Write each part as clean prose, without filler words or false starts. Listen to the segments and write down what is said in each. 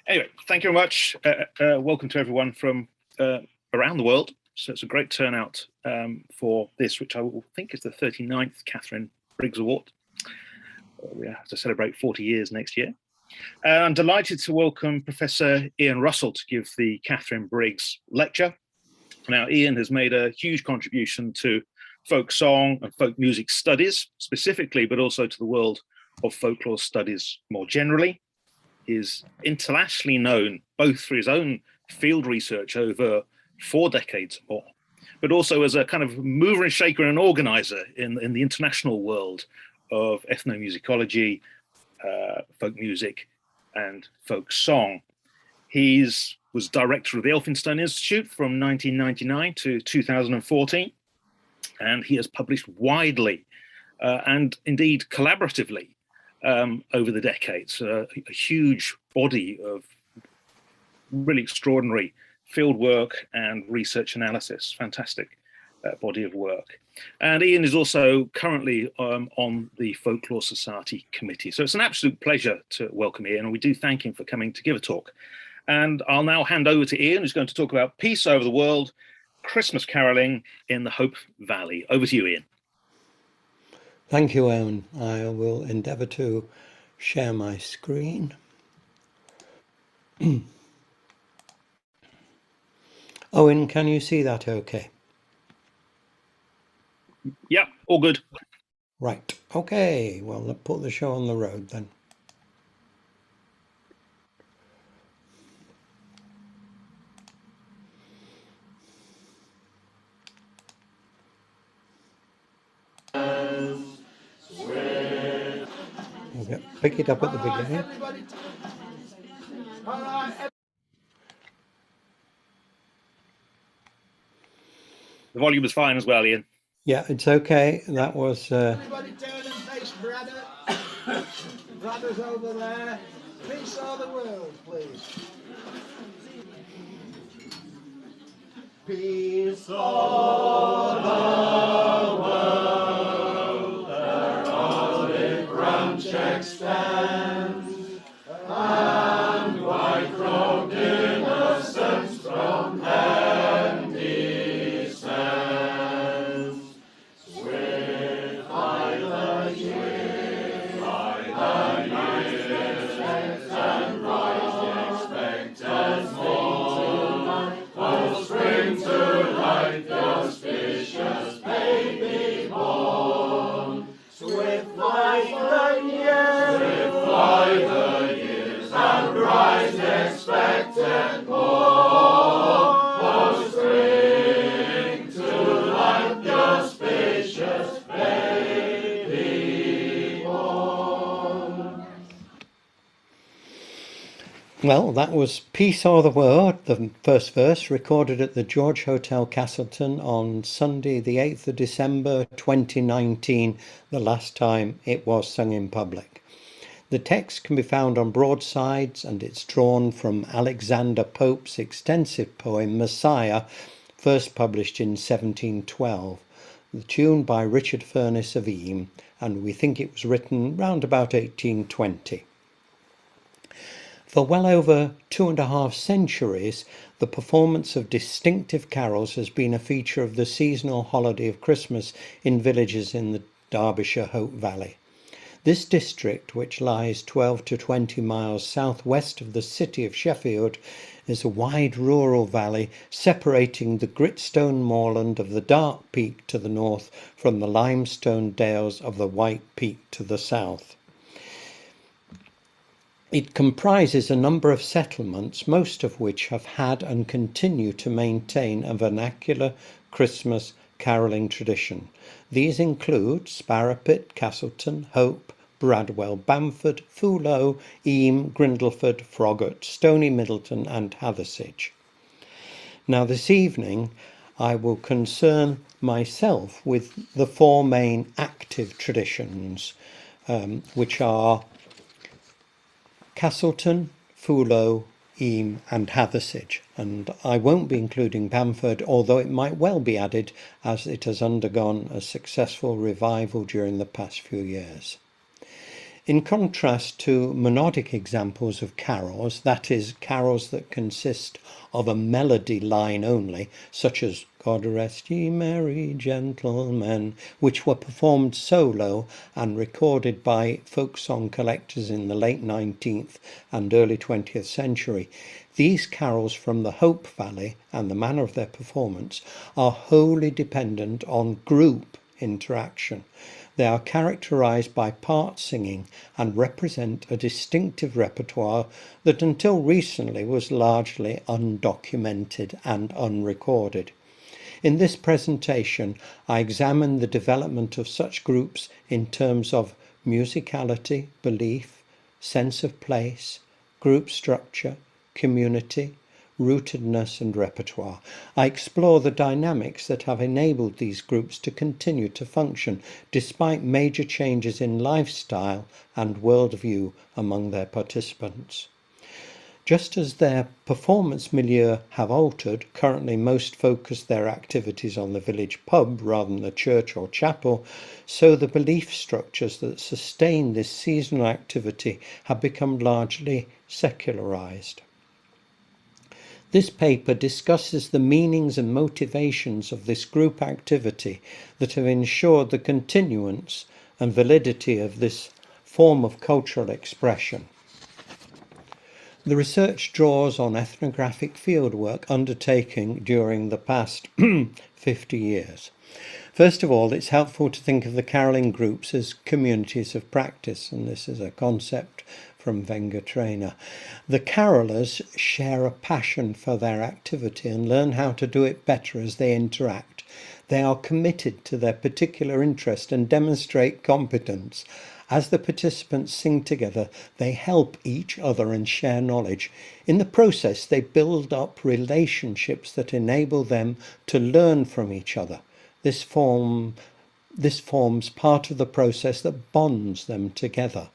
Anyway, thank you very much. Welcome to everyone from around the world. So it's a great turnout for this, which I think is the 39th Katherine Briggs Award. We have to celebrate 40 years next year. I'm delighted to welcome Professor Ian Russell to give the Katherine Briggs lecture. Now, Ian has made a huge contribution to folk song and folk music studies specifically, but also to the world of folklore studies more generally. He is internationally known both for his own field research over 4 decades or more, but also as a kind of mover and shaker and organizer in the international world of ethnomusicology, folk music, and folk song. He was director of the Elphinstone Institute from 1999 to 2014, and he has published widely and indeed collaboratively over the decades, a huge body of really extraordinary field work and research analysis, fantastic body of work. And Ian is also currently on the Folklore Society committee. So it's an absolute pleasure to welcome Ian, and we do thank him for coming to give a talk. And I'll now hand over to Ian, who's going to talk about Peace Over the World, Christmas caroling in the Hope Valley. Over to you, Ian. Thank you, Owen. I will endeavour to share my screen. Owen, can you see that okay? Yeah, all good. Right, okay. Well, let's put the show on the road then. Okay, pick it up at the beginning. The volume is fine as well, Ian. Yeah, it's okay. That was... Everybody turn and face brother. Brothers over there. Peace of the world, please. Peace of the world, their olive branch extends, and white robed innocence from heaven descends. Swift fly the years, and rise the expected morn. Oh, spring to life, the auspicious baby born. Swift fly the years, and rise the expected morn. Oh, spring to life, the auspicious baby born. Well, that was Peace O'er the World, the first verse, recorded at the George Hotel, Castleton on Sunday, the 8th of December 2019, the last time it was sung in public. The text can be found on broadsides, and it's drawn from Alexander Pope's extensive poem Messiah, first published in 1712. The tune by Richard Furness of Eyam, and we think it was written round about 1820. For well over 2.5 centuries, the performance of distinctive carols has been a feature of the seasonal holiday of Christmas in villages in the Derbyshire Hope Valley. This district, which lies 12 to 20 miles southwest of the city of Sheffield, is a wide rural valley separating the gritstone moorland of the Dark Peak to the north from the limestone dales of the White Peak to the south. It comprises a number of settlements, most of which have had and continue to maintain a vernacular Christmas carolling tradition. These include Sparrowpit, Castleton, Hope, Bradwell, Bamford, Foullow, Eyam, Grindleford, Froggatt, Stony Middleton and Hathersage. Now this evening I will concern myself with the 4 main active traditions, which are Castleton, Foullow, Eyam and Hathersage, and I won't be including Bamford, although it might well be added as it has undergone a successful revival during the past few years. In contrast to monodic examples of carols, that is, carols that consist of a melody line only, such as God rest ye merry gentlemen, which were performed solo and recorded by folk song collectors in the late 19th and early 20th century, these carols from the Hope Valley and the manner of their performance are wholly dependent on group interaction. They are characterised by part singing and represent a distinctive repertoire that until recently was largely undocumented and unrecorded. In this presentation, I examine the development of such groups in terms of musicality, belief, sense of place, group structure, community, rootedness and repertoire. I explore the dynamics that have enabled these groups to continue to function despite major changes in lifestyle and worldview among their participants. Just as their performance milieu have altered, currently most focus their activities on the village pub rather than the church or chapel, so the belief structures that sustain this seasonal activity have become largely secularized. This paper discusses the meanings and motivations of this group activity that have ensured the continuance and validity of this form of cultural expression. The research draws on ethnographic fieldwork undertaken during the past 50 years. First of all, it's helpful to think of the carolling groups as communities of practice, and this is a concept from Wenger Trainer. The carolers share a passion for their activity and learn how to do it better as they interact. They are committed to their particular interest and demonstrate competence. As the participants sing together, they help each other and share knowledge. In the process, they build up relationships that enable them to learn from each other. This forms part of the process that bonds them together.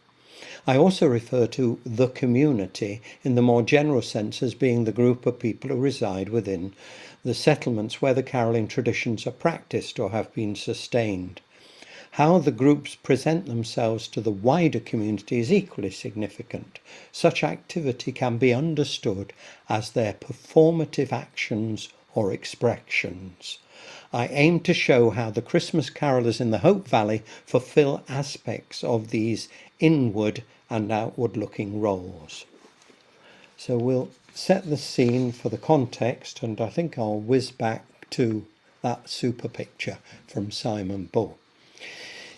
I also refer to the community in the more general sense as being the group of people who reside within the settlements where the carolling traditions are practiced or have been sustained. How the groups present themselves to the wider community is equally significant. Such activity can be understood as their performative actions or expressions. I aim to show how the Christmas carolers in the Hope Valley fulfill aspects of these inward and outward-looking roles. So we'll set the scene for the context, and I think I'll whiz back to that super picture from Simon Bull.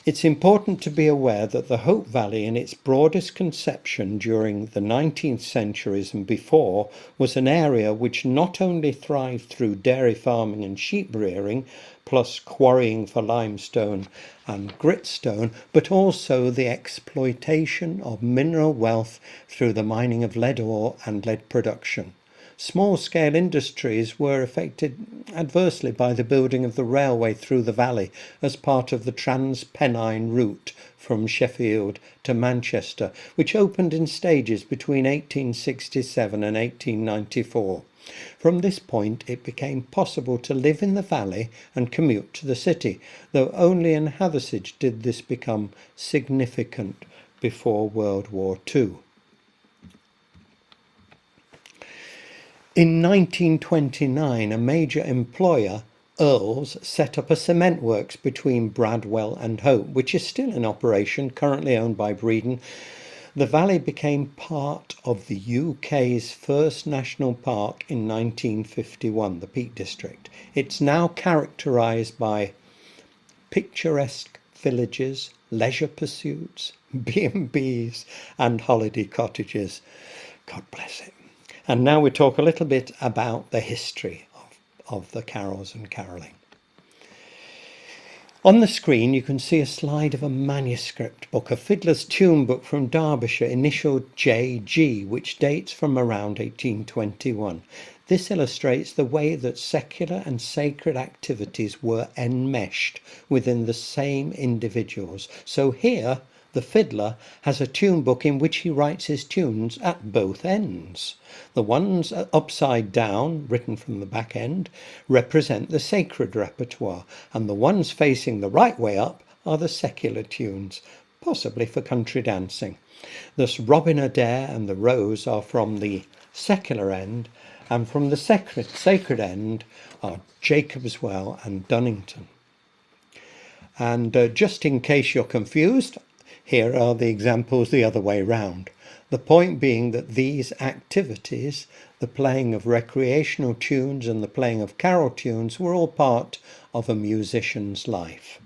It's important to be aware that the Hope Valley in its broadest conception during the 19th centuries and before was an area which not only thrived through dairy farming and sheep rearing, plus quarrying for limestone and gritstone, but also the exploitation of mineral wealth through the mining of lead ore and lead production. Small-scale industries were affected adversely by the building of the railway through the valley as part of the Trans-Pennine route from Sheffield to Manchester, which opened in stages between 1867 and 1894. From this point, it became possible to live in the valley and commute to the city, though only in Hathersage did this become significant before World War II. In 1929, a major employer, Earls, set up a cement works between Bradwell and Hope, which is still in operation, currently owned by Breedon. The valley became part of the UK's first national park in 1951, the Peak District. It's now characterised by picturesque villages, leisure pursuits, B&Bs and holiday cottages. God bless it. And now we talk a little bit about the history of the carols and carolling. On the screen you can see a slide of a manuscript book, a fiddler's tune book from Derbyshire, initialed JG, which dates from around 1821. This illustrates the way that secular and sacred activities were enmeshed within the same individuals. So here, the fiddler has a tune book in which he writes his tunes at both ends. The ones upside down, written from the back end, represent the sacred repertoire, and the ones facing the right way up are the secular tunes. possibly for country dancing. Thus Robin Adair and the Rose are from the secular end, and from the sacred end are Jacob's Well and Dunnington. And just in case you're confused, here are the examples the other way round. The point being that these activities, the playing of recreational tunes and the playing of carol tunes, were all part of a musician's life.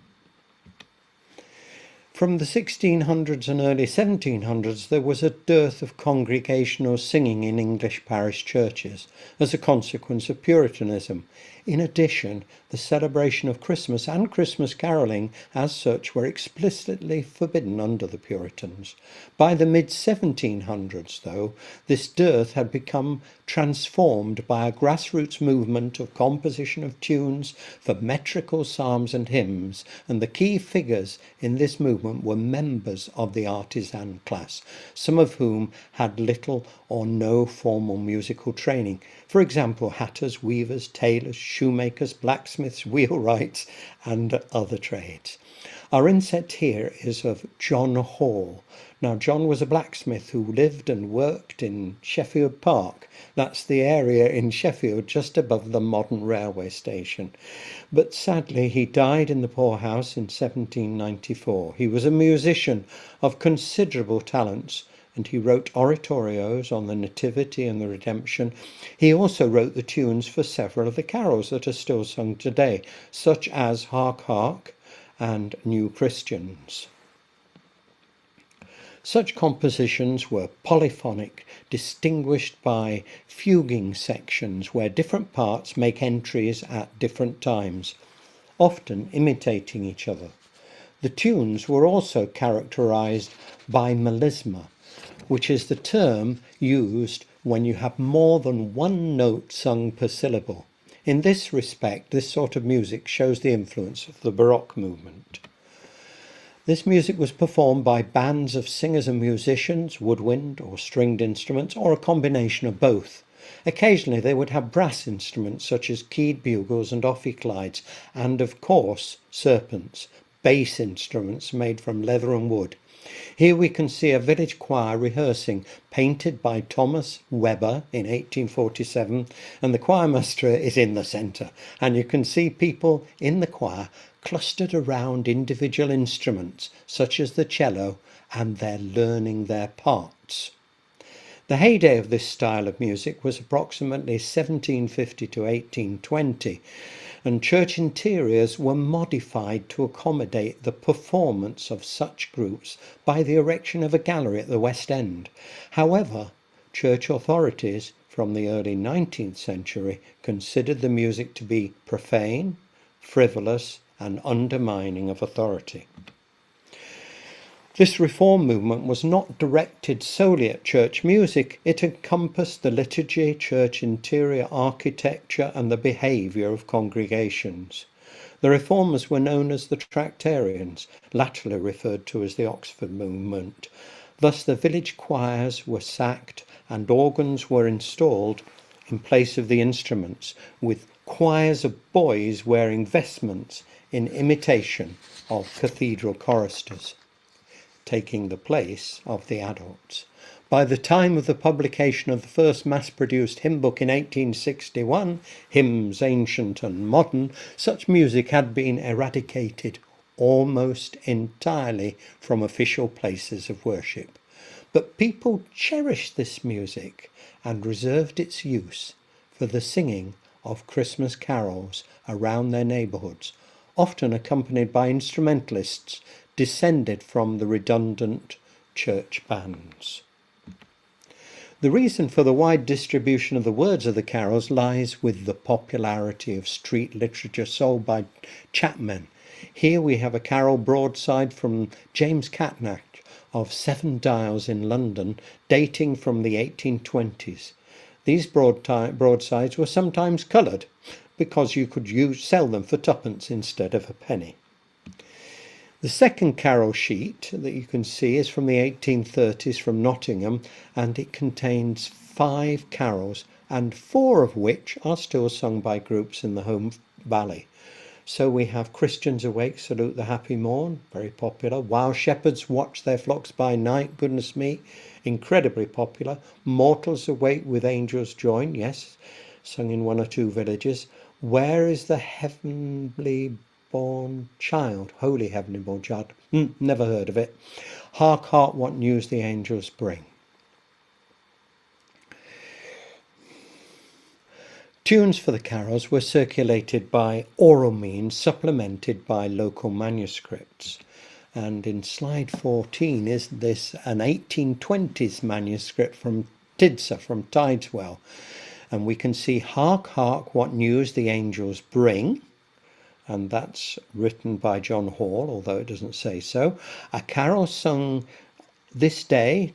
From the 1600s and early 1700s, there was a dearth of congregational singing in English parish churches as a consequence of Puritanism. In addition, the celebration of Christmas and Christmas carolling as such were explicitly forbidden under the Puritans. By the mid-1700s, though, this dearth had become transformed by a grassroots movement of composition of tunes for metrical psalms and hymns, and the key figures in this movement were members of the artisan class, some of whom had little or no formal musical training. For example, hatters, weavers, tailors, shoemakers, blacksmiths, wheelwrights, and other trades. Our inset here is of John Hall. Now, John was a blacksmith who lived and worked in Sheffield Park. That's the area in Sheffield just above the modern railway station. But sadly, he died in the poorhouse in 1794. He was a musician of considerable talents, and he wrote oratorios on the Nativity and the Redemption. He also wrote the tunes for several of the carols that are still sung today, such as Hark, Hark and New Christians. Such compositions were polyphonic, distinguished by fuguing sections where different parts make entries at different times, often imitating each other. The tunes were also characterized by melisma, which is the term used when you have more than one note sung per syllable. In this respect, this sort of music shows the influence of the Baroque movement. This music was performed by bands of singers and musicians, woodwind or stringed instruments, or a combination of both. Occasionally they would have brass instruments such as keyed bugles and ophicleides, and of course serpents, bass instruments made from leather and wood. Here we can see a village choir rehearsing, painted by Thomas Webber in 1847, and the choirmaster is in the centre, and you can see people in the choir clustered around individual instruments such as the cello, and they're learning their parts. The heyday of this style of music was approximately 1750 to 1820, and church interiors were modified to accommodate the performance of such groups by the erection of a gallery at the West End. However, church authorities from the early 19th century considered the music to be profane, frivolous, and undermining of authority. This reform movement was not directed solely at church music. It encompassed the liturgy, church interior architecture, and the behaviour of congregations. The reformers were known as the Tractarians, latterly referred to as the Oxford movement. Thus the village choirs were sacked and organs were installed in place of the instruments, with choirs of boys wearing vestments in imitation of cathedral choristers, taking the place of the adults. By the time of the publication of the first mass-produced hymn book in 1861, Hymns Ancient and Modern, such music had been eradicated almost entirely from official places of worship. But people cherished this music and reserved its use for the singing of Christmas carols around their neighbourhoods, often accompanied by instrumentalists descended from the redundant church bands. The reason for the wide distribution of the words of the carols lies with the popularity of street literature sold by chapmen. Here we have a carol broadside from James Catnach of 7 Dials in London, dating from the 1820s. These broadsides were sometimes coloured because you could sell them for 2p instead of a penny. The second carol sheet that you can see is from the 1830s from Nottingham, and it contains 5 carols, and 4 of which are still sung by groups in the Home Valley. So we have Christians awake, salute the happy morn, very popular. While shepherds watch their flocks by night, goodness me, incredibly popular. Mortals awake with angels join, yes, sung in one or two villages. Where is the heavenly born child? Holy heavenly born child. Never heard of it. Hark, hark, what news the angels bring. Tunes for the carols were circulated by oral means, supplemented by local manuscripts. And in slide 14 is this an 1820s manuscript from Tidser, from Tideswell. And we can see hark, hark, what news the angels bring. And that's written by John Hall, although it doesn't say so. A carol sung to this day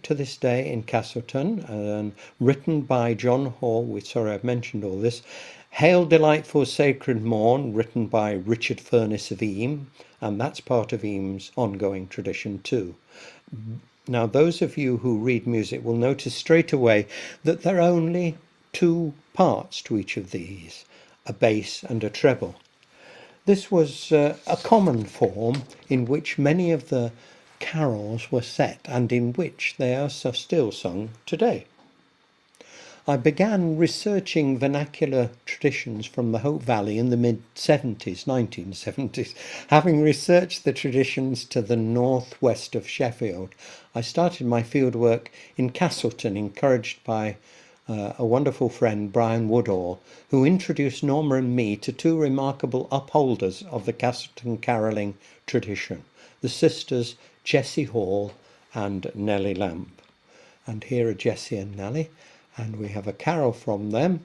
in Castleton, written by John Hall. Sorry, I've mentioned all this. Hail Delightful Sacred Morn, written by Richard Furness of Eyam, and that's part of Eyam's ongoing tradition too. Now, those of you who read music will notice straight away that there are only two parts to each of these, a bass and a treble. This was a common form in which many of the carols were set and in which they are still sung today. I began researching vernacular traditions from the Hope Valley in the mid-70s, 1970s. Having researched the traditions to the northwest of Sheffield, I started my fieldwork in Castleton, encouraged by a wonderful friend, Brian Woodall, who introduced Norma and me to two remarkable upholders of the Castleton carolling tradition, the sisters Jessie Hall and Nellie Lamp. And here are Jessie and Nellie, and we have a carol from them.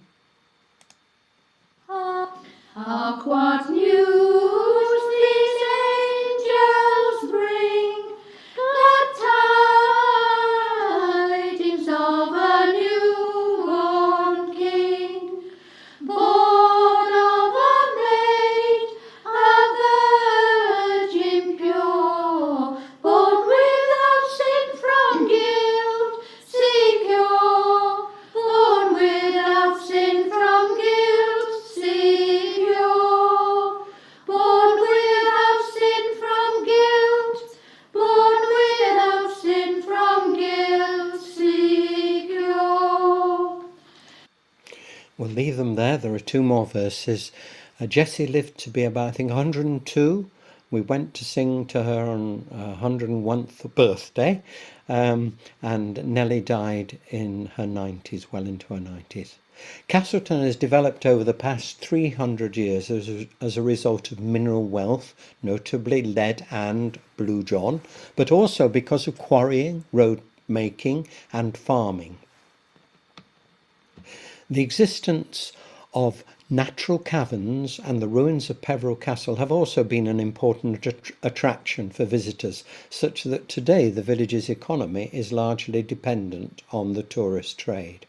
Hark, what news these angels bring, glad tidings of a newborn King, born of a maid, a virgin pure, born without sin from guilt, secure, born without sin from guilt, secure, born without sin from guilt, born without sin from guilt, secure. We'll leave them there. There are two more verses. Jessie lived to be about, I think, 102. We went to sing to her on 101st birthday. And Nellie died in her 90s, well into her 90s. Castleton has developed over the past 300 years as a result of mineral wealth, notably lead and blue john, but also because of quarrying, road making and farming. The existence of natural caverns and the ruins of Peveril Castle have also been an important attraction for visitors, such that today the village's economy is largely dependent on the tourist trade.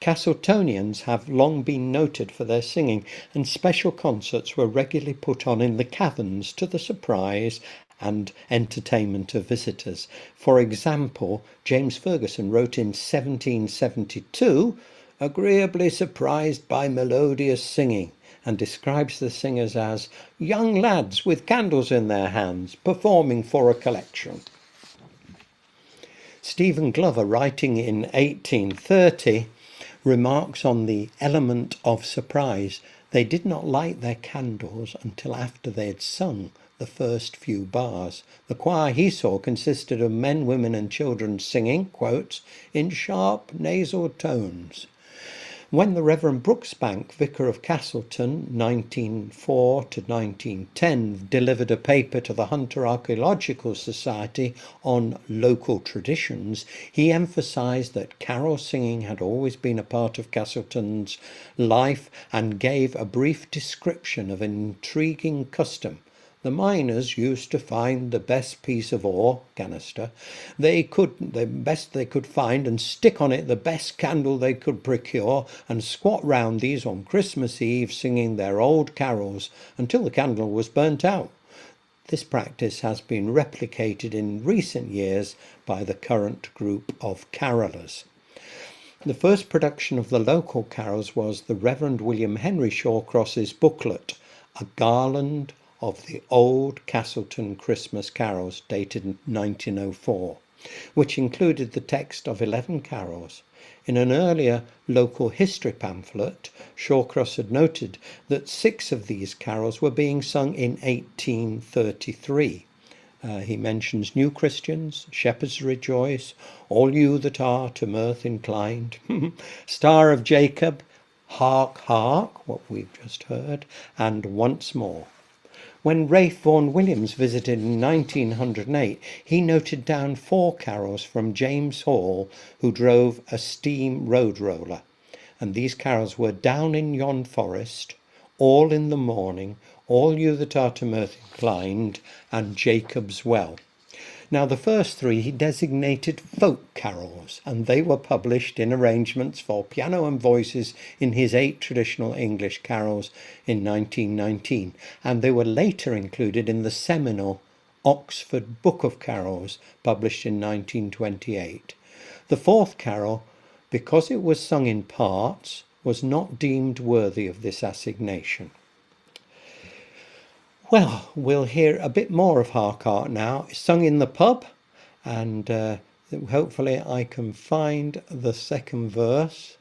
Castletonians have long been noted for their singing, and special concerts were regularly put on in the caverns to the surprise and entertainment of visitors. For example, James Ferguson wrote in 1772, agreeably surprised by melodious singing, and describes the singers as young lads with candles in their hands, performing for a collection. Stephen Glover, writing in 1830, remarks on the element of surprise. They did not light their candles until after they had sung the first few bars. The choir he saw consisted of men, women and children singing, quotes, in sharp nasal tones. When the Reverend Brooksbank, Vicar of Castleton, 1904 to 1910, delivered a paper to the Hunter Archaeological Society on local traditions, he emphasised that carol singing had always been a part of Castleton's life and gave a brief description of an intriguing custom. The miners used to find the best piece of ore, canister, the best they could find, and stick on it the best candle they could procure, and squat round these on Christmas Eve singing their old carols until the candle was burnt out. This practice has been replicated in recent years by the current group of carolers. The first production of the local carols was the Reverend William Henry Shawcross's booklet, a garland of the old Castleton Christmas carols dated 1904, which included the text of 11 carols. In an earlier local history pamphlet, Shawcross had noted that 6 of these carols were being sung in 1833. He mentions New Christians, Shepherds Rejoice, All You That Are to Mirth Inclined, Star of Jacob, Hark, Hark, what we've just heard, and Once More. When Ralph Vaughan Williams visited in 1908, he noted down 4 carols from James Hall, who drove a steam road roller. And these carols were Down in Yon Forest, All in the Morning, All You That Are to Mirth Inclined, and Jacob's Well. Now the first 3 he designated folk carols, and they were published in arrangements for piano and voices in his 8 traditional English carols in 1919, and they were later included in the seminal Oxford Book of Carols, published in 1928. The 4th carol, because it was sung in parts, was not deemed worthy of this assignation. Well, we'll hear a bit more of Hark Hark now. It's sung in the pub, and hopefully I can find the second verse.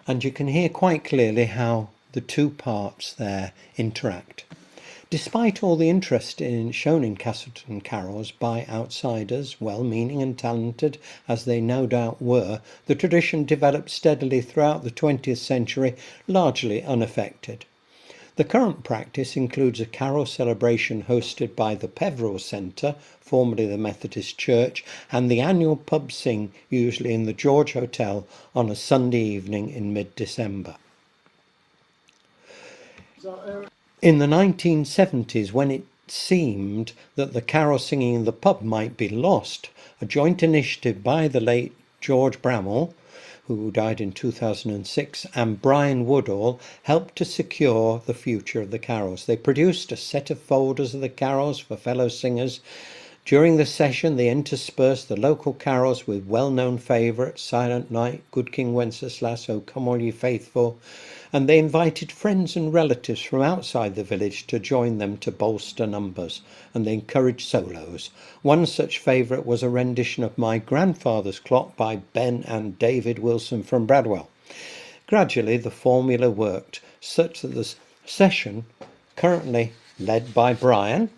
And you can hear quite clearly how the 2 parts there interact. Despite all the interest shown in Castleton carols by outsiders, well-meaning and talented as they no doubt were, the tradition developed steadily throughout the 20th century, largely unaffected. The current practice includes a carol celebration hosted by the Peveril Centre, formerly the Methodist Church, and the annual pub sing, usually in the George Hotel, on a Sunday evening in mid-December. In the 1970s, when it seemed that the carol singing in the pub might be lost, a joint initiative by the late George Bramall, who died in 2006, and Brian Woodall helped to secure the future of the carols. They produced a set of folders of the carols for fellow singers. During the session, they interspersed the local carols with well-known favourites, Silent Night, Good King Wenceslas, O Come All Ye Faithful, and they invited friends and relatives from outside the village to join them to bolster numbers, and they encouraged solos. One such favourite was a rendition of My Grandfather's Clock by Ben and David Wilson from Bradwell. Gradually the formula worked, such that the session, currently led by Brian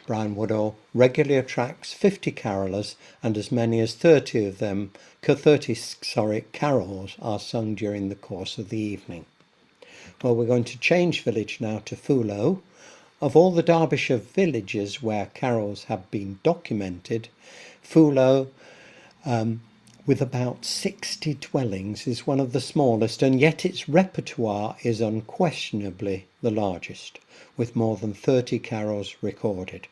Woodall, regularly attracts 50 carolers, and as many as 30 carols are sung during the course of the evening. Well, we're going to change village now to Fullow. Of all the Derbyshire villages where carols have been documented, Fullow, with about 60 dwellings, is one of the smallest, and yet its repertoire is unquestionably the largest, with more than 30 carols recorded.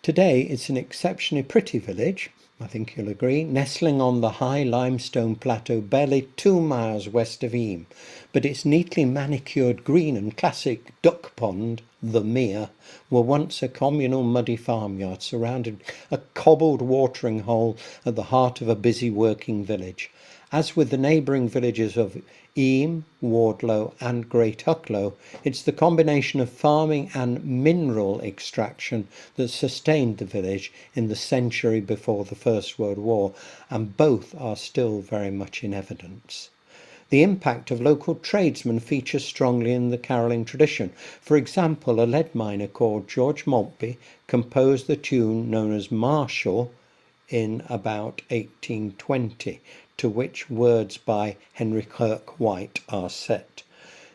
Today it's an exceptionally pretty village, I think you'll agree, nestling on the high limestone plateau barely 2 miles west of Eyam, but its neatly manicured green and classic duck pond, the Mere, were once a communal muddy farmyard surrounded a cobbled watering hole at the heart of a busy working village. As with the neighbouring villages of Eyam, Wardlow and Great Hucklow, it's the combination of farming and mineral extraction that sustained the village in the century before the First World War, and both are still very much in evidence. The impact of local tradesmen features strongly in the carolling tradition. For example, a lead miner called George Maltby composed the tune known as Marshall in about 1820, to which words by Henry Kirke White are set.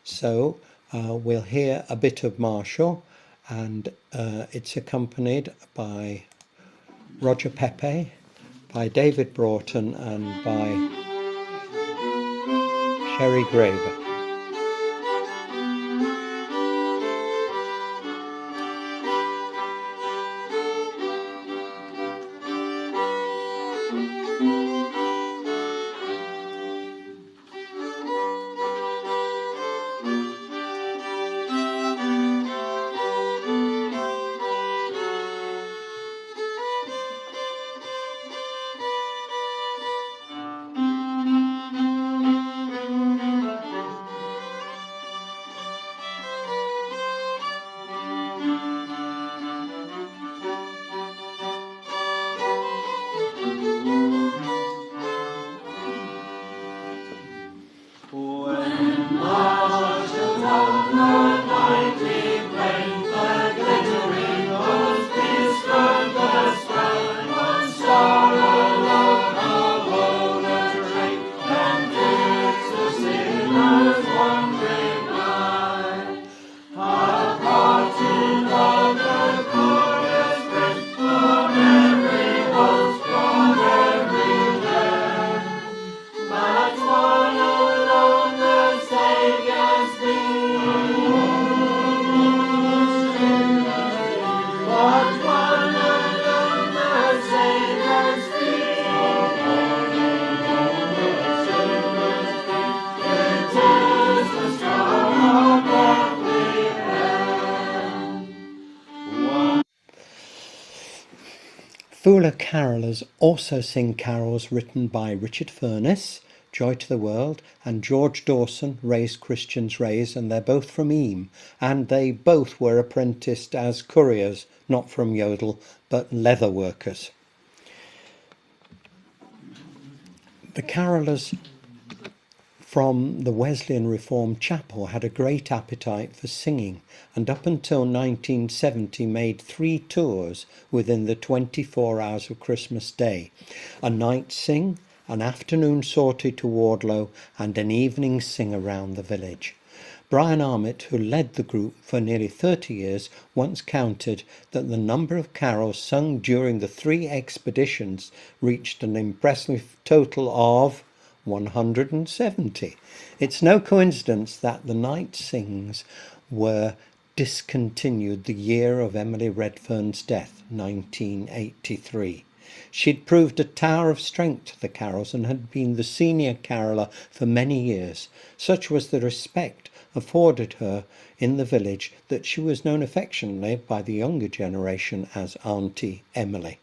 So we'll hear a bit of Marshall, and it's accompanied by Roger Pepe, by David Broughton, and by Sherry Graver. Fuller carolers also sing carols written by Richard Furness, Joy to the World, and George Dawson, Raise Christians Raise, and they're both from Eyam, and they both were apprenticed as couriers, not from Yodel, but leather workers. The carolers from the Wesleyan Reformed Chapel had a great appetite for singing, and up until 1970 made 3 tours within the 24 hours of Christmas Day: a night sing, an afternoon sortie to Wardlow, and an evening sing around the village. Brian Armitt, who led the group for nearly 30 years, once counted that the number of carols sung during the 3 expeditions reached an impressive total of 170. It's no coincidence that the night sings were discontinued the year of Emily Redfern's death, 1983. She'd proved a tower of strength to the carols and had been the senior caroller for many years. Such was the respect afforded her in the village that she was known affectionately by the younger generation as Auntie Emily.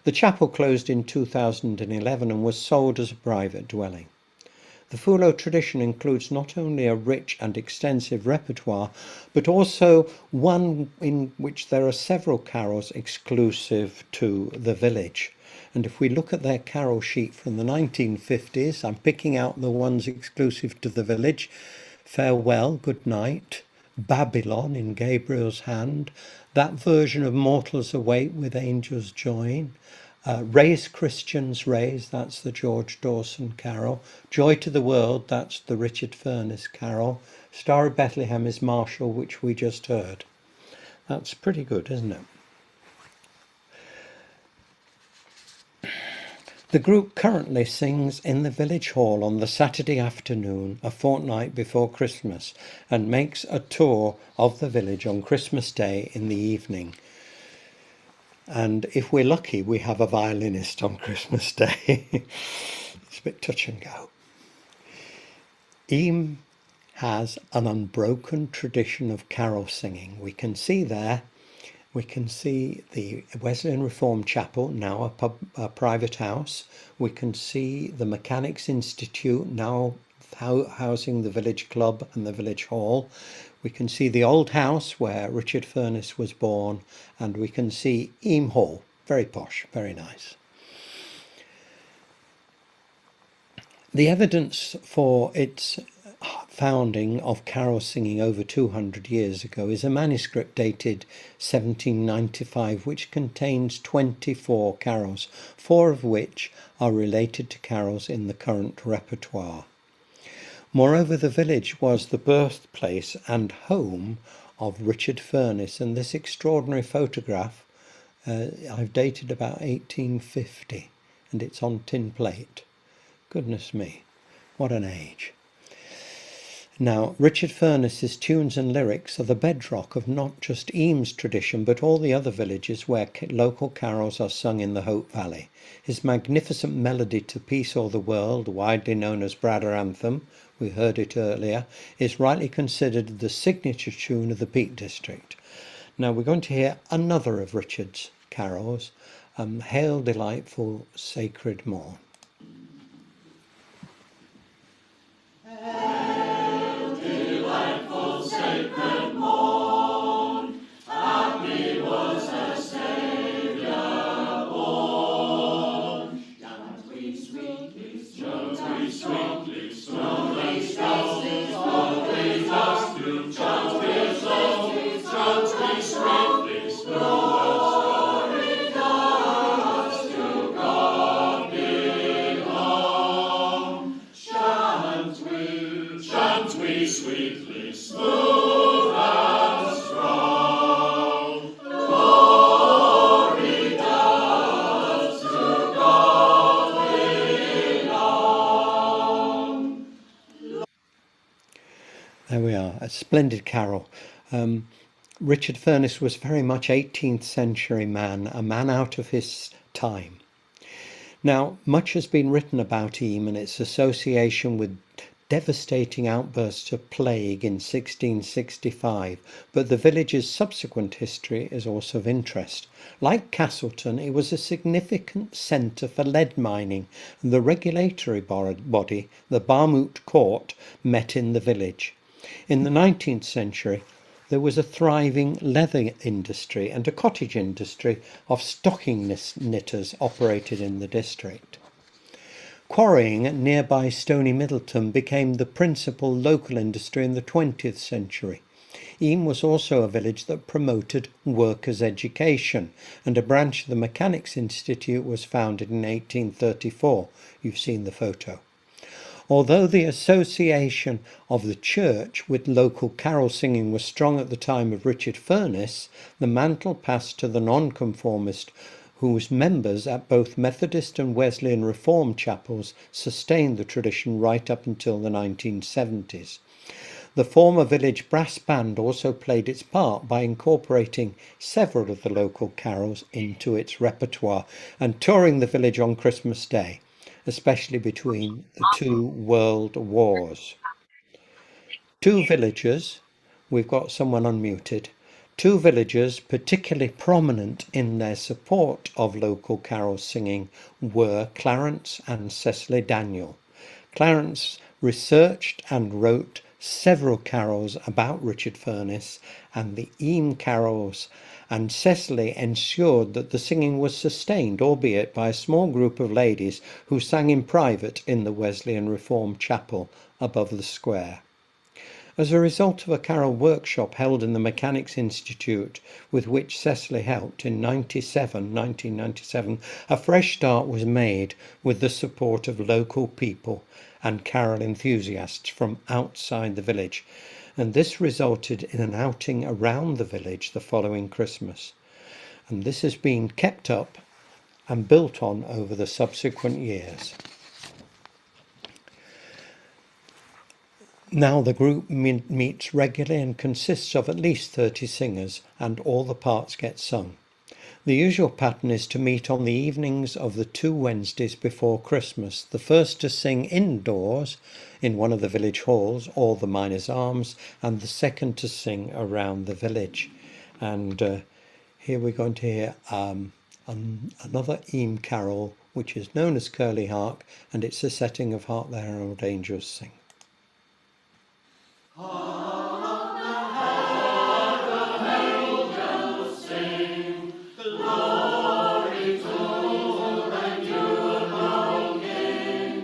The chapel closed in 2011 and was sold as a private dwelling. The Fulo tradition includes not only a rich and extensive repertoire, but also one in which there are several carols exclusive to the village. And if we look at their carol sheet from the 1950s, I'm picking out the ones exclusive to the village: Farewell, Good Night, Babylon in Gabriel's Hand, that version of Mortals Await with Angels Join, Raise Christians Raise, that's the George Dawson carol, Joy to the World, that's the Richard Furness carol, Star of Bethlehem is Marshall, which we just heard. That's pretty good, isn't it? The group currently sings in the village hall on the Saturday afternoon, a fortnight before Christmas, and makes a tour of the village on Christmas Day in the evening. And if we're lucky, we have a violinist on Christmas Day. It's a bit touch and go. Eyam has an unbroken tradition of carol singing. We can see there, we can see the Wesleyan Reformed Chapel, now a private house. We can see the Mechanics Institute, now housing the village club and the village hall. We can see the old house where Richard Furness was born, and we can see Eyam Hall, very posh, very nice. The evidence for its founding of carol singing over 200 years ago is a manuscript dated 1795 which contains 24 carols, 4 of which are related to carols in the current repertoire. Moreover, the village was the birthplace and home of Richard Furness, and this extraordinary photograph I've dated about 1850, and it's on tin plate. Goodness me, what an age. Now, Richard Furness's tunes and lyrics are the bedrock of not just Eames tradition, but all the other villages where local carols are sung in the Hope Valley. His magnificent melody to Peace O'er the World, widely known as Bradder Anthem, we heard it earlier, is rightly considered the signature tune of the Peak District. Now we're going to hear another of Richard's carols, Hail Delightful Sacred Morn. Sacred morn, happy was the Saviour born. Chant we sweetly, chant we sweetly, chant we sweetly, chant we sweetly, chant we sweetly, glory does to God belong. Chant we sweetly, smooth and strong. Glory does to God belong. There we are, a splendid carol. Richard Furness was very much 18th century man, a man out of his time. Now, much has been written about Eyam and its association with devastating outbursts of plague in 1665, but the village's subsequent history is also of interest. Like Castleton, it was a significant centre for lead mining, and the regulatory body, the Barmoot Court, met in the village. In the 19th century, there was a thriving leather industry and a cottage industry of stocking knitters operated in the district. Quarrying at nearby Stony Middleton became the principal local industry in the 20th century. Eyam was also a village that promoted workers' education, and a branch of the Mechanics Institute was founded in 1834. You've seen the photo. Although the association of the church with local carol singing was strong at the time of Richard Furness, the mantle passed to the nonconformist, whose members at both Methodist and Wesleyan Reformed chapels sustained the tradition right up until the 1970s. The former village brass band also played its part by incorporating several of the local carols into its repertoire and touring the village on Christmas Day, especially between the two world wars. Two villagers, we've got someone unmuted, two villagers particularly prominent in their support of local carol singing were Clarence and Cecily Daniel. Clarence researched and wrote several carols about Richard Furness and the Eyam carols, and Cecily ensured that the singing was sustained, albeit by a small group of ladies who sang in private in the Wesleyan Reformed chapel above the square. As a result of a carol workshop held in the Mechanics Institute, with which Cecily helped in 1997, a fresh start was made with the support of local people and carol enthusiasts from outside the village, and this resulted in an outing around the village the following Christmas. And this has been kept up and built on over the subsequent years. Now the group meets regularly and consists of at least 30 singers, and all the parts get sung. The usual pattern is to meet on the evenings of the 2 Wednesdays before Christmas, the first to sing indoors in one of the village halls or the Miners' Arms, and the second to sing around the village. And here we're going to hear another Eyam carol, which is known as Curly Hark, and it's a setting of Hark the Herald Angels Sing. Glory to the new born King.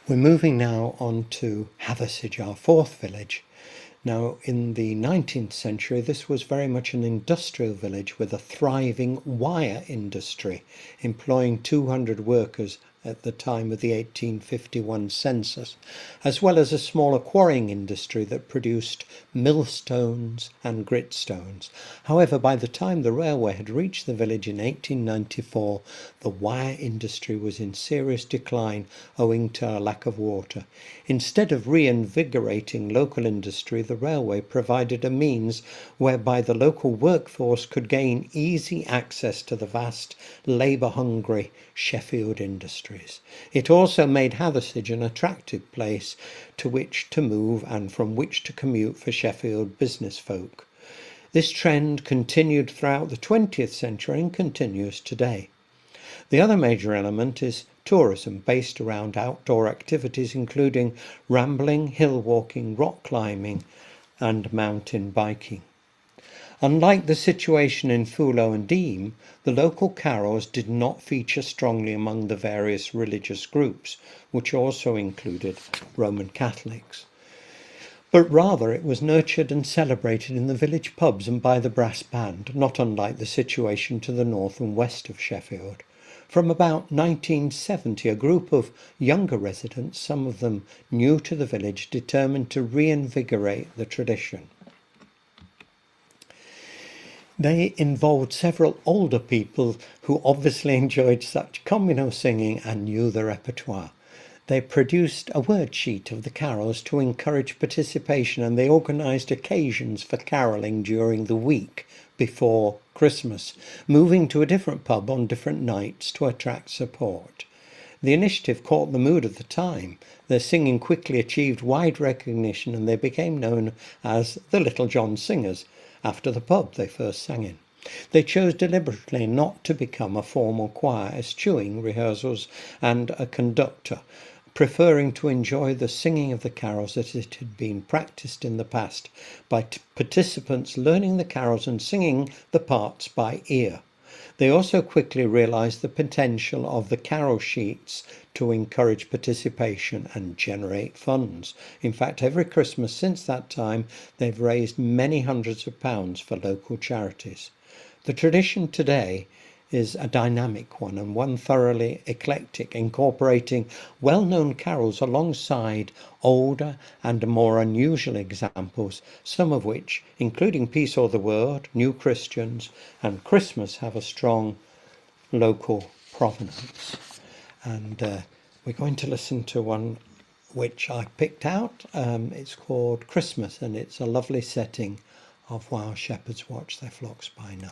We're moving now on to Hathersage, our fourth village. Now, in the 19th century, this was very much an industrial village with a thriving wire industry, employing 200 workers at the time of the 1851 census, as well as a smaller quarrying industry that produced millstones and gritstones. However, by the time the railway had reached the village in 1894, the wire industry was in serious decline owing to a lack of water. Instead of reinvigorating local industry, the railway provided a means whereby the local workforce could gain easy access to the vast, labour-hungry Sheffield industries. It also made Hathersage an attractive place to which to move and from which to commute for Sheffield business folk. This trend continued throughout the 20th century and continues today. The other major element is tourism, based around outdoor activities including rambling, hill walking, rock climbing and mountain biking. Unlike the situation in Fullow and Deam, the local carols did not feature strongly among the various religious groups, which also included Roman Catholics. But rather it was nurtured and celebrated in the village pubs and by the brass band, not unlike the situation to the north and west of Sheffield. From about 1970, a group of younger residents, some of them new to the village, determined to reinvigorate the tradition. They involved several older people who obviously enjoyed such communal singing and knew the repertoire. They produced a word sheet of the carols to encourage participation, and they organised occasions for carolling during the week before Christmas, moving to a different pub on different nights to attract support. The initiative caught the mood of the time. Their singing quickly achieved wide recognition and they became known as the Little John Singers, after the pub they first sang in. They chose deliberately not to become a formal choir, eschewing rehearsals and a conductor, preferring to enjoy the singing of the carols as it had been practised in the past, by participants learning the carols and singing the parts by ear. They also quickly realised the potential of the carol sheets to encourage participation and generate funds. In fact, every Christmas since that time, they've raised many hundreds of pounds for local charities. The tradition today is a dynamic one and one thoroughly eclectic, incorporating well-known carols alongside older and more unusual examples, some of which, including Peace or the World, New Christians and Christmas, have a strong local provenance. And we're going to listen to one which I picked out. It's called Christmas, and it's a lovely setting of while shepherds watch their flocks by night.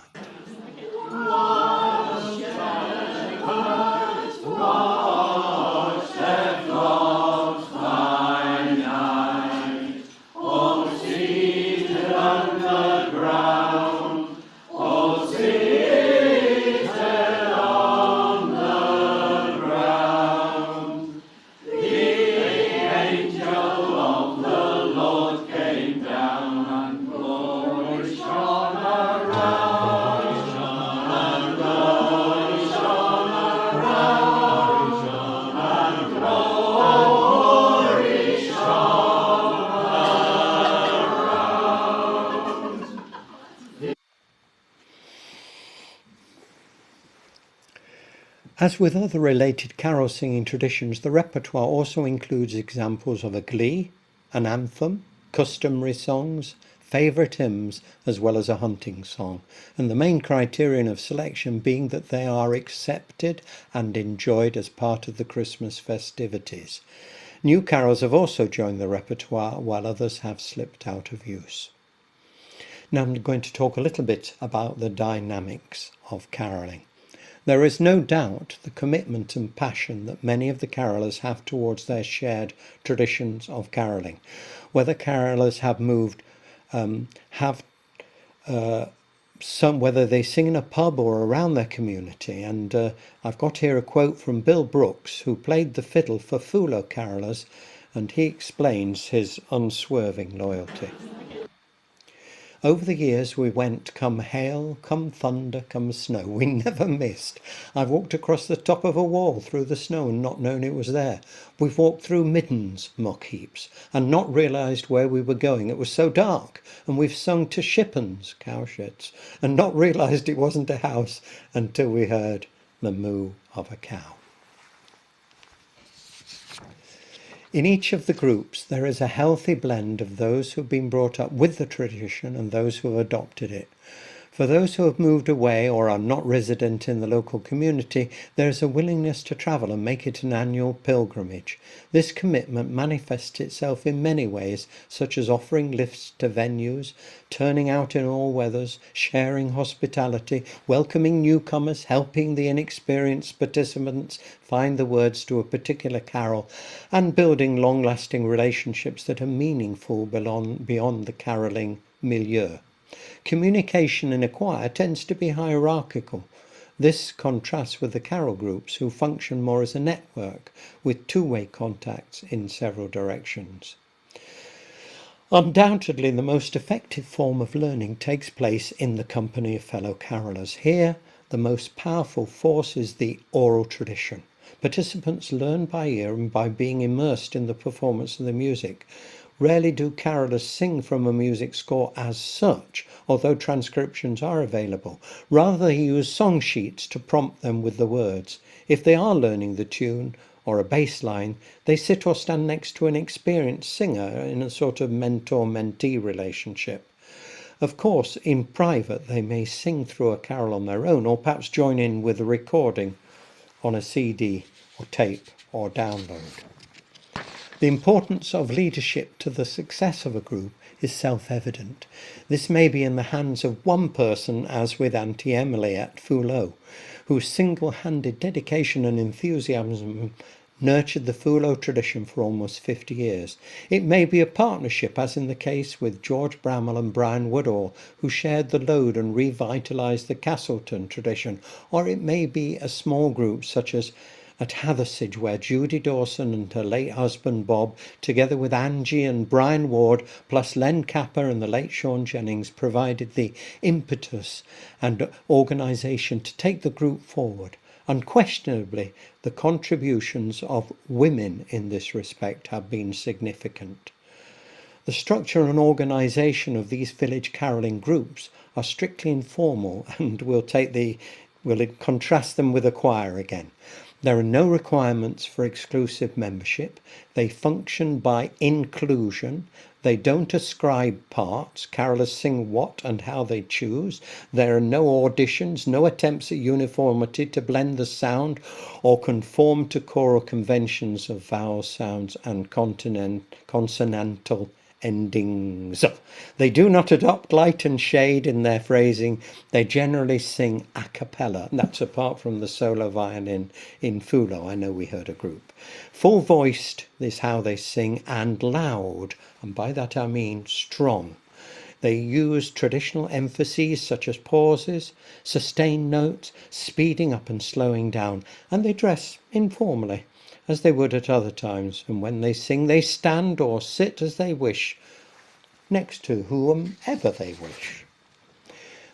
As with other related carol singing traditions, the repertoire also includes examples of a glee, an anthem, customary songs, favourite hymns, as well as a hunting song, and the main criterion of selection being that they are accepted and enjoyed as part of the Christmas festivities. New carols have also joined the repertoire, while others have slipped out of use. Now I'm going to talk a little bit about the dynamics of carolling. There is no doubt the commitment and passion that many of the carolers have towards their shared traditions of carolling. Whether carolers have moved, whether they sing in a pub or around their community. And I've got here a quote from Bill Brooks, who played the fiddle for Fullow carolers, and he explains his unswerving loyalty. Over the years we went, come hail, come thunder, come snow. We never missed. I've walked across the top of a wall through the snow and not known it was there. We've walked through middens, muck heaps, and not realised where we were going. It was so dark. And we've sung to shippons, cow sheds, and not realised it wasn't a house until we heard the moo of a cow. In each of the groups, there is a healthy blend of those who have been brought up with the tradition and those who have adopted it. For those who have moved away or are not resident in the local community, there is a willingness to travel and make it an annual pilgrimage. This commitment manifests itself in many ways, such as offering lifts to venues, turning out in all weathers, sharing hospitality, welcoming newcomers, helping the inexperienced participants find the words to a particular carol, and building long-lasting relationships that are meaningful beyond the carolling milieu. Communication in a choir tends to be hierarchical. This contrasts with the carol groups, who function more as a network with two-way contacts in several directions. Undoubtedly, the most effective form of learning takes place in the company of fellow carolers. Here, the most powerful force is the oral tradition. Participants learn by ear and by being immersed in the performance of the music. Rarely do carolers sing from a music score as such, although transcriptions are available. Rather, they use song sheets to prompt them with the words. If they are learning the tune or a bass line, they sit or stand next to an experienced singer in a sort of mentor-mentee relationship. Of course, in private, they may sing through a carol on their own, or perhaps join in with a recording on a CD or tape or download. The importance of leadership to the success of a group is self-evident. This may be in the hands of one person, as with Auntie Emily at Fouleau, whose single-handed dedication and enthusiasm nurtured the Fouleau tradition for almost 50 years. It may be a partnership, as in the case with George Bramall and Brian Woodall, who shared the load and revitalised the Castleton tradition, or it may be a small group such as at Hathersage, where Judy Dawson and her late husband Bob, together with Angie and Brian Ward, plus Len Capper and the late Sean Jennings, provided the impetus and organisation to take the group forward. Unquestionably, the contributions of women in this respect have been significant. The structure and organisation of these village carolling groups are strictly informal, and we'll contrast them with a choir again. There are no requirements for exclusive membership. They function by inclusion. They don't ascribe parts. Carolers sing what and how they choose. There are no auditions, no attempts at uniformity to blend the sound or conform to choral conventions of vowel sounds and consonantal endings. They do not adopt light and shade in their phrasing. They generally sing a cappella. That's apart from the solo violin in Fouleau. I know we heard a group. Full voiced is how they sing, and loud, and by that I mean strong. They use traditional emphases such as pauses, sustained notes, speeding up and slowing down, and they dress informally, as they would at other times, and when they sing they stand or sit as they wish, next to whomever they wish.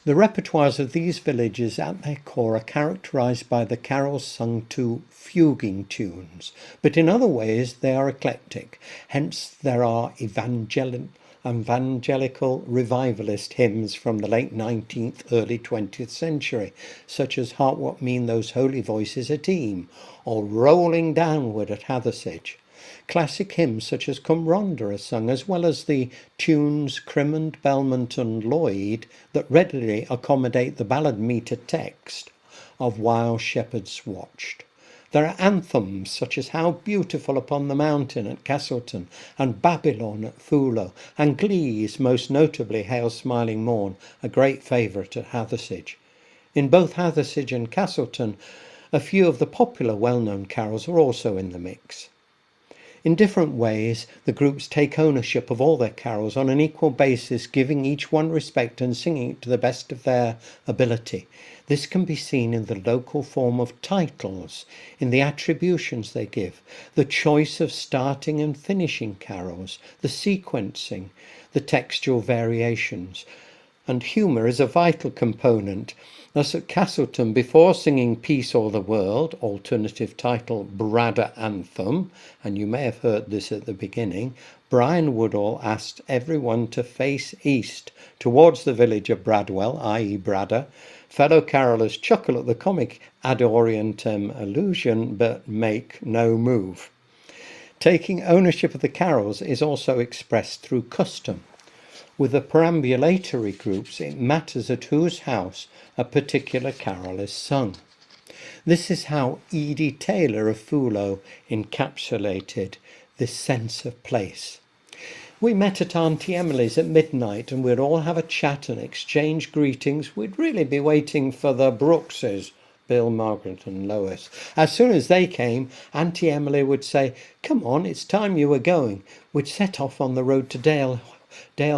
The repertoires of these villages at their core are characterised by the carols sung to fuguing tunes, but in other ways they are eclectic. Hence there are evangelical revivalist hymns from the late 19th, early 20th century, such as Hark What Mean Those Holy Voices at Eam, or Rolling Downward at Hathersage. Classic hymns such as Come Rhondda are sung, as well as the tunes Crimond, Belmont and Lloyd that readily accommodate the ballad meter text of While Shepherds Watched. There are anthems such as How Beautiful Upon the Mountain at Castleton and Babylon at Fouleau, and glees, most notably Hail Smiling Morn, a great favourite at Hathersage. In both Hathersage and Castleton, a few of the popular well-known carols are also in the mix. In different ways, the groups take ownership of all their carols on an equal basis, giving each one respect and singing it to the best of their ability. This can be seen in the local form of titles, in the attributions they give, the choice of starting and finishing carols, the sequencing, the textual variations. and humour is a vital component. Thus at Castleton, before singing Peace O'er the World, alternative title Bradder Anthem, and you may have heard this at the beginning, Brian Woodall asked everyone to face east towards the village of Bradwell, i.e. Bradder. Fellow carolers chuckle at the comic ad orientem allusion, but make no move. Taking ownership of the carols is also expressed through custom. With the perambulatory groups, it matters at whose house a particular carol is sung. This is how Edie Taylor of Foolo encapsulated this sense of place. We met at Auntie Emily's at midnight and we'd all have a chat and exchange greetings. We'd really be waiting for the Brookses, Bill, Margaret and Lois. As soon as they came, Auntie Emily would say, "Come on, it's time you were going." We'd set off on the road to Dale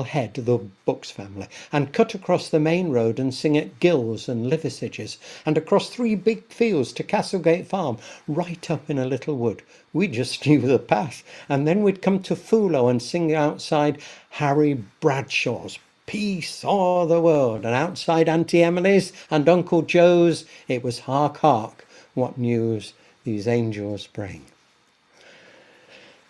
Head, the Books family, and cut across the main road and sing at Gills and Liversages, and across 3 big fields to Castlegate Farm, right up in a little wood. We just knew the path, and then we'd come to Foolo and sing outside Harry Bradshaw's Peace O'er the World, and outside Auntie Emily's and Uncle Joe's it was Hark, hark, what news these angels bring.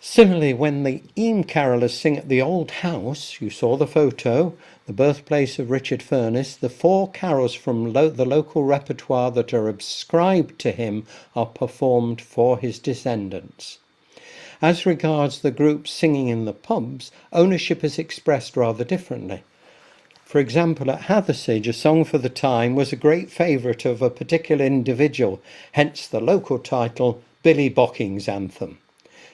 Similarly, when the Eam carolers sing at the Old House, you saw the photo, the birthplace of Richard Furness, the 4 carols from the local repertoire that are ascribed to him are performed for his descendants. As regards the groups singing in the pubs, ownership is expressed rather differently. For example, at Hathersage, A Song for the Time was a great favourite of a particular individual, hence the local title, Billy Bocking's Anthem.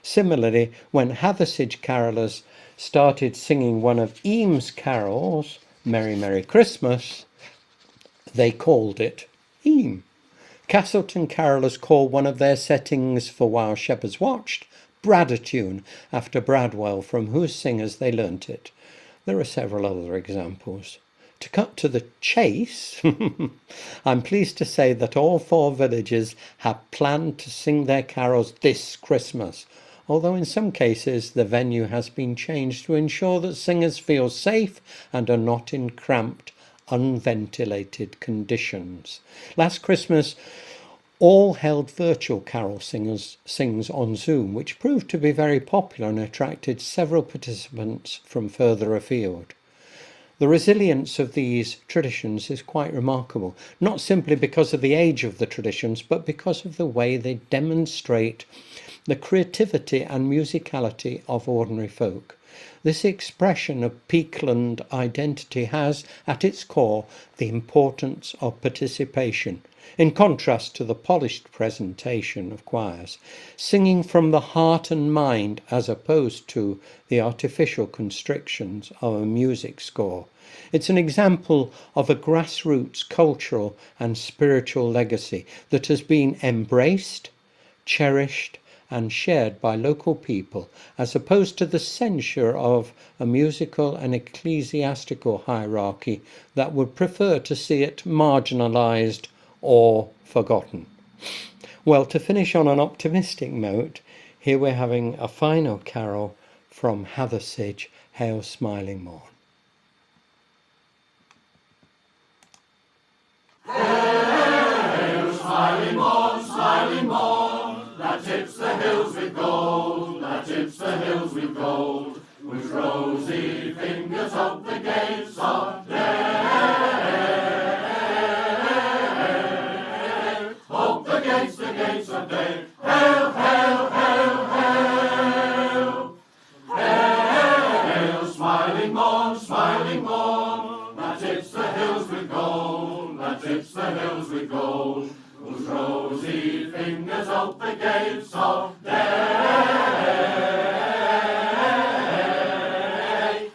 Similarly, when Hathersage carolers started singing one of Eames' carols, Merry Merry Christmas, they called it Eam. Castleton carolers call one of their settings for While Shepherds Watched Braddertune, after Bradwell, from whose singers they learnt it. There are several other examples. To cut to the chase, I'm pleased to say that all 4 villages have planned to sing their carols this Christmas, although in some cases the venue has been changed to ensure that singers feel safe and are not in cramped, unventilated conditions. Last Christmas, all held virtual carol sings on Zoom, which proved to be very popular and attracted several participants from further afield. The resilience of these traditions is quite remarkable, not simply because of the age of the traditions, but because of the way they demonstrate the creativity and musicality of ordinary folk. This expression of Peakland identity has, at its core, the importance of participation, in contrast to the polished presentation of choirs, singing from the heart and mind as opposed to the artificial constrictions of a music score. It's an example of a grassroots cultural and spiritual legacy that has been embraced, cherished, and shared by local people, as opposed to the censure of a musical and ecclesiastical hierarchy that would prefer to see it marginalised or forgotten. Well, to finish on an optimistic note, here we're having a final carol from Hathersage, Hail Smiling Morn. Hail, smiling morn, that tips the hills with gold, that tips the hills with gold, with rosy fingers of the gates of day. Hope the gates of day. Hail, hail, hail, hail. Hail, smiling morn, that tips the hills with gold, that tips the hills with gold, whose rosy fingers of the gates of day.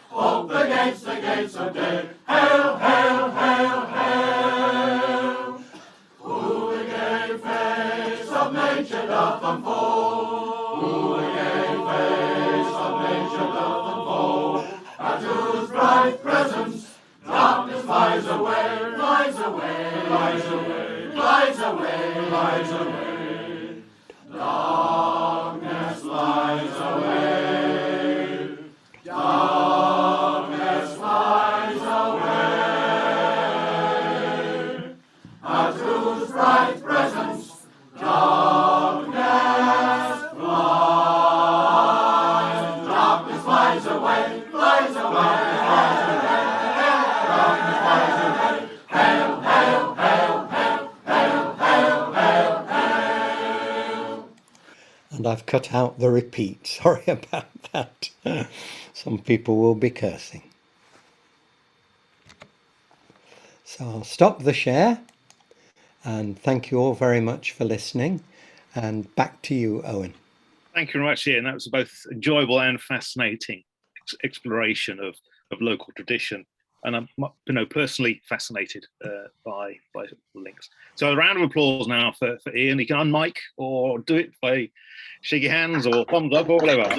Hope the gates of day. Hail, hail, hail, hail. Who the gay face of nature doth unfold, who the gay face of nature doth unfold, at whose bright presence darkness flies away, flies away, flies away, flies away, flies away. Darkness flies away, darkness flies away. And I've cut out the repeat. Sorry about that. Some people will be cursing. So I'll stop the share, and thank you all very much for listening. And back to you, Owen. Thank you very much, Ian. That was both enjoyable and fascinating exploration of local tradition. And I'm personally fascinated by the links. So a round of applause now for Ian. He can unmic or do it by shake your hands or thumbs up or whatever.